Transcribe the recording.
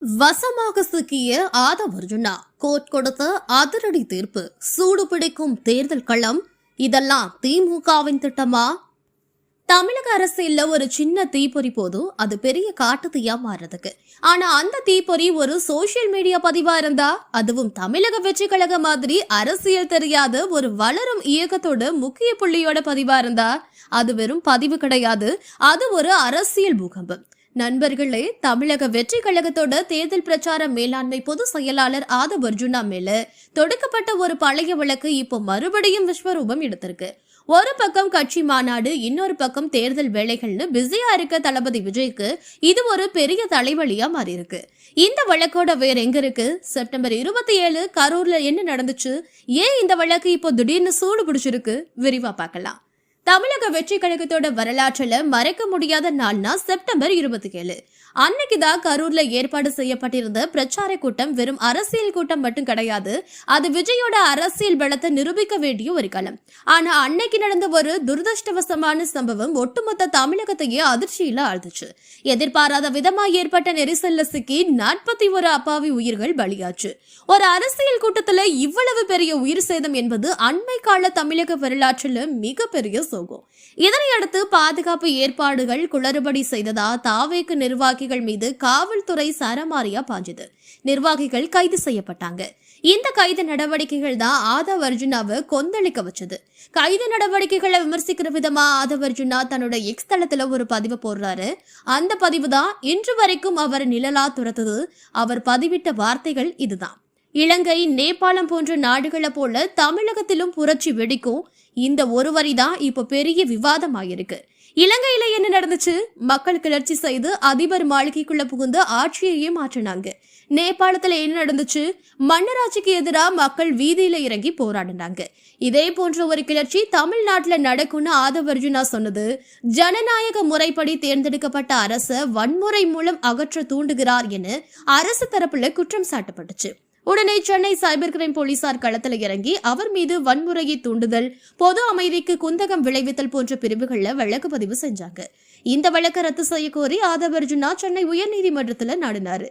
வசமாக சிக்கிய ஆதவ் அர்ஜுனா கோர்ட் கொடுத்த அதிரடி தீர்ப்பு, சூடு பிடிக்கும் தேர்தல் களம். இதெல்லாம் திமுகவின் திட்டமா? தமிழக அரசியல்ல ஒரு சின்ன தீப்பொறி போதும் அது பெரிய காட்டு தீயா மாறுறதுக்கு. ஆனா அந்த தீப்பொறி ஒரு சோசியல் மீடியா பதிவா இருந்தா, அதுவும் தமிழக வெற்றி கழக மாதிரி அரசியல் தெரியாத ஒரு வளரும் இயக்கத்தோட முக்கிய புள்ளியோட பதிவா இருந்தா, அது வெறும் பதிவு கிடையாது, அது ஒரு அரசியல் பூகம்பம். நண்பர்களே, தமிழக வெற்றி கழகத்தோட தேர்தல் பிரச்சார மேலாண்மை பொதுச் செயலாளர் ஆதவ் அர்ஜுனா மேல தொடுக்கப்பட்ட ஒரு பழைய வழக்கு இப்போ மறுபடியும் விஸ்வரூபம் எடுத்திருக்கு. ஒரு பக்கம் கட்சி மாநாடு, இன்னொரு பக்கம் தேர்தல் வேலைகள்னு பிஸியா இருக்க தளபதி விஜய்க்கு இது ஒரு பெரிய தலைவலியா மாறி இருக்கு. இந்த வழக்கோட வேற எங்க இருக்கு? செப்டம்பர் 27 கரூர்ல என்ன நடந்துச்சு? ஏன் இந்த வழக்கு இப்போ திடீர்னு சூடு பிடிச்சிருக்கு? விரிவா பார்க்கலாம். தமிழக வெற்றி கழகத்தோட வரலாற்றுல மறைக்க முடியாத நாள்னா செப்டம்பர் 27. அன்னைக்குதான் கரூர்ல ஏற்பாடு செய்யப்பட்டிருந்த பிரச்சார கூட்டம் வெறும் அரசியல் கூட்டம் மட்டும் கிடையாது, அது விஜயோட அரசியல் பலத்தை நிரூபிக்க வேண்டிய ஒரு களம். ஆனா அன்னைக்கு நடந்த ஒரு துரதிருஷ்டவசமான சம்பவம் ஒட்டுமொத்த தமிழகத்தையே அதிர்ச்சியில ஆழ்ந்துச்சு. எதிர்பாராத விதமா ஏற்பட்ட நெரிசல்ல சிக்கி 41 அப்பாவி உயிர்கள் பலியாச்சு. ஒரு அரசியல் கூட்டத்துல இவ்வளவு பெரிய உயிர் சேதம் என்பது அண்மை கால தமிழக வரலாற்றுல மிகப்பெரிய சோகம். இதனையடுத்து பாதுகாப்பு ஏற்பாடுகள் குளறுபடி செய்ததா தாவேக்கு நிர்வாகிகள் மீது காவல்துறை சரமாரியா பாஞ்சது. நிர்வாகிகள் கைது செய்யப்பட்டாங்க. இந்த கைது நடவடிக்கைகள் தான் ஆதவ் அர்ஜுனாவை கொந்தளிக்க வச்சது. கைது நடவடிக்கைகளை விமர்சிக்கிற விதமா ஆதவ் அர்ஜுனா தன்னோட எக்ஸ் தளத்துல ஒரு பதிவு போடுறாரு. அந்த பதிவு தான் இன்று வரைக்கும் அவர் நிழலா துரத்துது. அவர் பதிவிட்ட வார்த்தைகள் இதுதான்: இலங்கை, நேபாளம் போன்ற நாடுகளை போல தமிழகத்திலும் புரட்சி வெடிக்கும். இந்த ஒரு வரி தான் இப்போ பெரிய விவாதம் ஆயிருக்கு. இலங்கையில என்ன நடந்துச்சு? மக்கள் கிளர்ச்சி செய்து அதிபர் மாளிகைக்குள்ள புகுந்து ஆட்சியையே மாற்றினாங்க. நேபாளத்துல என்ன நடந்துச்சு? மன்னராட்சிக்கு எதிராக மக்கள் வீதியில இறங்கி போராடினாங்க. இதே போன்ற ஒரு கிளர்ச்சி தமிழ்நாட்டுல நடக்கும்னு ஆதவ் அர்ஜுனா சொன்னது ஜனநாயக முறைப்படி தேர்ந்தெடுக்கப்பட்ட அரச வன்முறை மூலம் அகற்ற தூண்டுகிறார் என அரசு தரப்புல குற்றம் சாட்டப்பட்டுச்சு. உடனே சென்னை சைபர் கிரைம் போலீசார் களத்தில் இறங்கி அவர் மீது வன்முறையை தூண்டுதல், பொது அமைதிக்கு குந்தகம் விளைவித்தல் போன்ற பிரிவுகள்ல வழக்கு பதிவு செஞ்சாங்க. இந்த வழக்கை ரத்து செய்ய கோரி ஆதவ் அர்ஜுனா சென்னை உயர்நீதிமன்றத்துல நாடினாரு.